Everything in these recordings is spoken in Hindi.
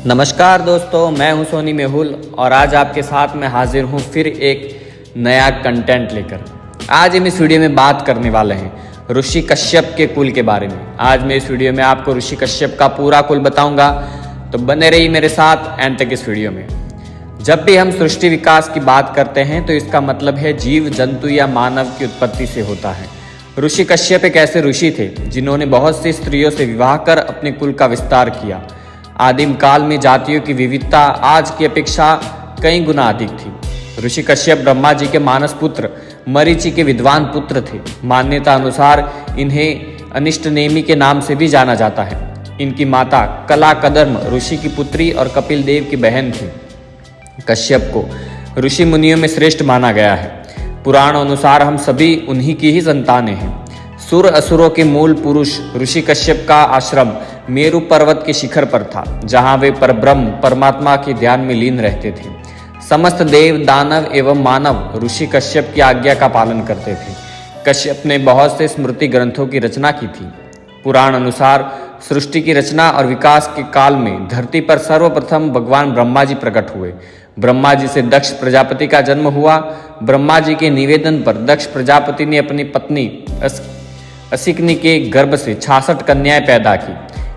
नमस्कार दोस्तों, मैं हूं सोनी मेहुल और आज आपके साथ मैं हाजिर हूं फिर एक नया कंटेंट लेकर। आज हम इस वीडियो में बात करने वाले हैं ऋषि कश्यप के कुल के बारे में। आज मैं इस वीडियो में आपको ऋषि कश्यप का पूरा कुल बताऊंगा, तो बने रहिए मेरे साथ एंड तक इस वीडियो में। जब भी हम सृष्टि विकास की बात करते हैं तो इसका मतलब है जीव जंतु या मानव की उत्पत्ति से होता है। ऋषि कश्यप एक ऐसे ऋषि थे जिन्होंने बहुत सी स्त्रियों से विवाह कर अपने कुल का विस्तार किया। आदिम काल में जातियों की विविधता आज की अपेक्षा कई गुना अधिक थी। ऋषि कश्यप ब्रह्मा जी के मानस पुत्र, मरीचि के विद्वान पुत्र थे। मान्यता अनुसार इन्हें अनिष्टनेमि के नाम से भी जाना जाता है। इनकी माता कला कदर्म ऋषि की पुत्री और कपिल देव की बहन थी। कश्यप को ऋषि मुनियों में श्रेष्ठ माना गया है। पुराण अनुसार हम सभी उन्हीं की ही संतानें हैं। सुर असुरों के मूल पुरुष ऋषि कश्यप का आश्रम मेरु पर्वत के शिखर पर था, जहां वे परब्रह्म परमात्मा के ध्यान में लीन रहते थे। समस्त देव दानव एवं मानव ऋषि कश्यप की आज्ञा का पालन करते थे। कश्यप ने बहुत से स्मृति ग्रंथों की रचना की थी। पुराण अनुसार सृष्टि की रचना और विकास के काल में धरती पर सर्वप्रथम भगवान ब्रह्मा जी प्रकट हुए। ब्रह्मा जी से दक्ष प्रजापति का जन्म हुआ। ब्रह्मा जी के निवेदन पर दक्ष प्रजापति ने अपनी पत्नी असिकनी के गर्भ से 66 कन्याएं पैदा की।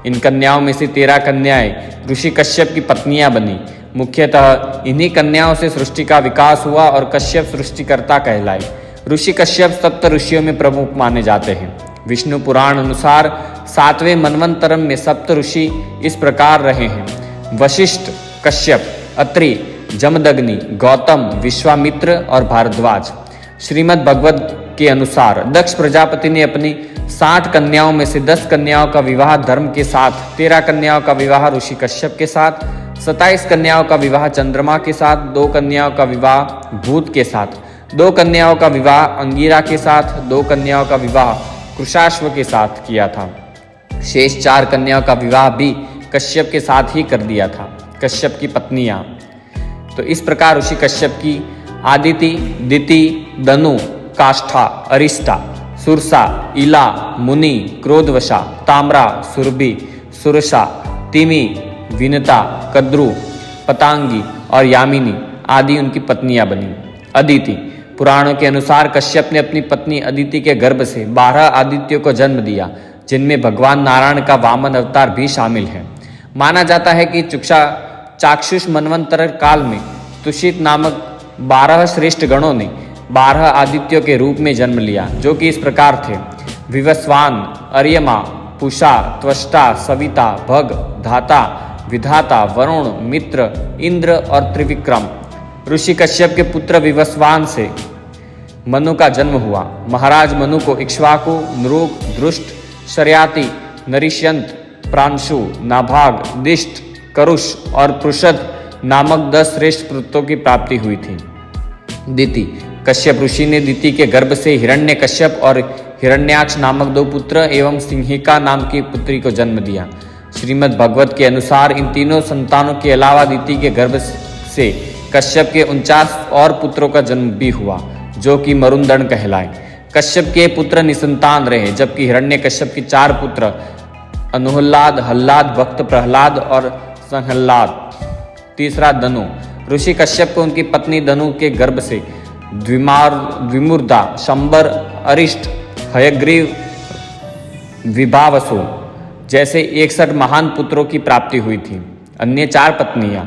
इन कन्याओं में से 13 कन्याएं ऋषि कश्यप की पत्नियां बनी। मुख्यतः इन्हीं कन्याओं से सृष्टि का विकास हुआ और कश्यप सृष्टिकर्ता कहलाए। ऋषि कश्यप सप्त ऋषियों में प्रमुख माने जाते हैं। विष्णु पुराण अनुसार 7वें मनवंतरम में सप्त ऋषि इस प्रकार रहे हैं: वशिष्ठ, कश्यप, अत्रि, जमदग्नि, गौतम, विश्वामित्र और भारद्वाज। श्रीमद् भगवत के अनुसार दक्ष प्रजापति ने अपनी 60 कन्याओं में से 10 कन्याओं का विवाह धर्म के साथ, 13 कन्याओं का विवाह ऋषि कश्यप के साथ, 27 कन्याओं का विवाह चंद्रमा के साथ, 2 कन्याओं का विवाह भूत के साथ, 2 कन्याओं का विवाह अंगिरा के साथ, 2 कन्याओं का विवाह कृशाश्व के साथ किया था। शेष 4 कन्याओं का विवाह भी कश्यप के साथ ही कर दिया था। कश्यप की पत्नियां तो इस प्रकार ऋषि कश्यप की आदिति, दिति, दनु, काष्ठा, अरिष्टा, सुरसा, इला, मुनि, क्रोधवशा, ताम्रा, सुरभि, सुरसा, तिमि, विनता, कद्रु, पतांगी और यामिनी आदि उनकी पत्नियां बनी। अदिति पुराणों के अनुसार कश्यप ने अपनी पत्नी अदिति के गर्भ से 12 आदित्यों को जन्म दिया, जिनमें भगवान नारायण का वामन अवतार भी शामिल है। माना जाता है कि चाक्षुष मनवंतर काल में तुषित नामक 12 श्रेष्ठ गणों ने 12 आदित्यों के रूप में जन्म लिया, जो कि इस प्रकार थे: विवस्वान, अर्यमा, पुषा, त्वष्टा, सविता, भग, धाता, विधाता, वरुण, मित्र, इंद्र और त्रिविक्रम। ऋषि कश्यप के पुत्र विवस्वान से मनु का जन्म हुआ। महाराज मनु को इक्ष्वाकु, नृग, दृष्ट, शर्याति, नरिष्यंत, प्रांशु, नाभाग, दिष्ट, करुष और पृषद नामक 10 श्रेष्ठ पुत्रों की प्राप्ति हुई थी। दिति कश्यप ऋषि ने दिति के गर्भ से हिरण्य कश्यप और हिरण्याक्ष नामक 2 पुत्र एवं सिंहिका नाम की पुत्री को जन्म दिया। श्रीमद् भगवत के अनुसार इन तीनों संतानों के अलावा दिति के गर्भ से कश्यप के 49 और पुत्रों का जन्म भी हुआ, जो कि मरुंदन कहलाए। कश्यप के पुत्र निसंतान रहे, जबकि हिरण्य कश्यप के 4 पुत्र अनुहल्लाद, हल्लाद, भक्त प्रहलाद और संहल्लाद। तीसरा दनु। ऋषि कश्यप को उनकी पत्नी दनु के गर्भ से द्विमुर्दा, शंबर, अरिष्ट, हयग्रीव, विभावसु जैसे 61 महान पुत्रों की प्राप्ति हुई थी। अन्य 4 पत्नियां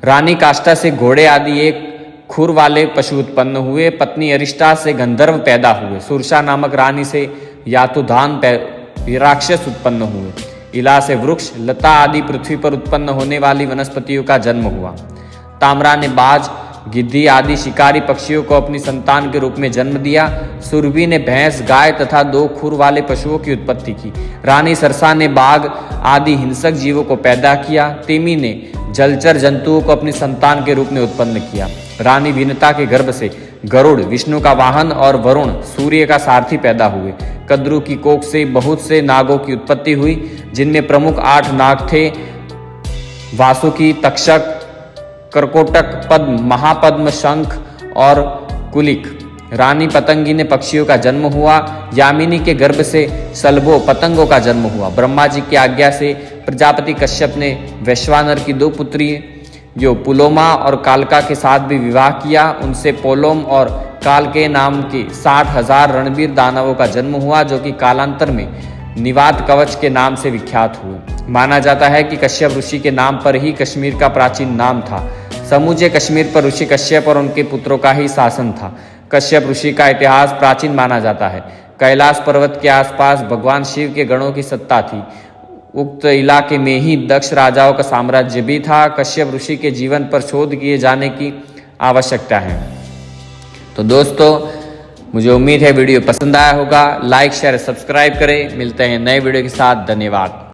रानी काष्ठा से घोड़े आदि एक खुर वाले पशु उत्पन्न हुए। पत्नी अरिष्टा से गंधर्व पैदा हुए। सुरसा नामक रानी से यातुधान राक्षस उत्पन्न हुए। इला से वृक्ष, लता आदि पृथ्वी पर उत्पन्न होने वाली वनस्पतियों का जन्म हुआ। ताम्रा ने बाज, गिद्धी आदि शिकारी पक्षियों को अपनी संतान के रूप में जन्म दिया। सुरभि ने भैंस, गाय तथा 2 खुर वाले पशुओं की उत्पत्ति की। रानी सरसा ने बाघ आदि हिंसक जीवों को पैदा किया। तिमि ने जलचर जंतुओं को अपनी संतान के रूप में उत्पन्न किया। रानी विनता के गर्भ से गरुड़ विष्णु का वाहन और वरुण सूर्य का सारथी पैदा हुए। कद्रु की कोख से बहुत से नागों की उत्पत्ति हुई, जिनमें प्रमुख 8 नाग थे: वासुकी, तक्षक, करकोटक, पद्म, महापद्म, शंख और कुलिक। रानी पतंगी ने पक्षियों का जन्म हुआ। यामिनी के गर्भ से सलभों पतंगों का जन्म हुआ। ब्रह्मा जी की आज्ञा से प्रजापति कश्यप ने वैश्वानर की 2 पुत्री जो पुलोमा और कालका के साथ भी विवाह किया। उनसे पोलोम और काल के नाम के 60,000 रणवीर दानवों का जन्म हुआ, जो कि कालांतर में निवात कवच के नाम से विख्यात हुए। माना जाता है कि कश्यप ऋषि के नाम पर ही कश्मीर का प्राचीन नाम था। समूचे कश्मीर पर ऋषि कश्यप और उनके पुत्रों का ही शासन था। कश्यप ऋषि का इतिहास प्राचीन माना जाता है। कैलाश पर्वत के आसपास भगवान शिव के गणों की सत्ता थी। उक्त इलाके में ही दक्ष राजाओं का साम्राज्य भी था। कश्यप ऋषि के जीवन पर शोध किए जाने की आवश्यकता है। तो दोस्तों, मुझे उम्मीद है वीडियो पसंद आया होगा। लाइक शेयर सब्सक्राइब करें। मिलते हैं नए वीडियो के साथ। धन्यवाद।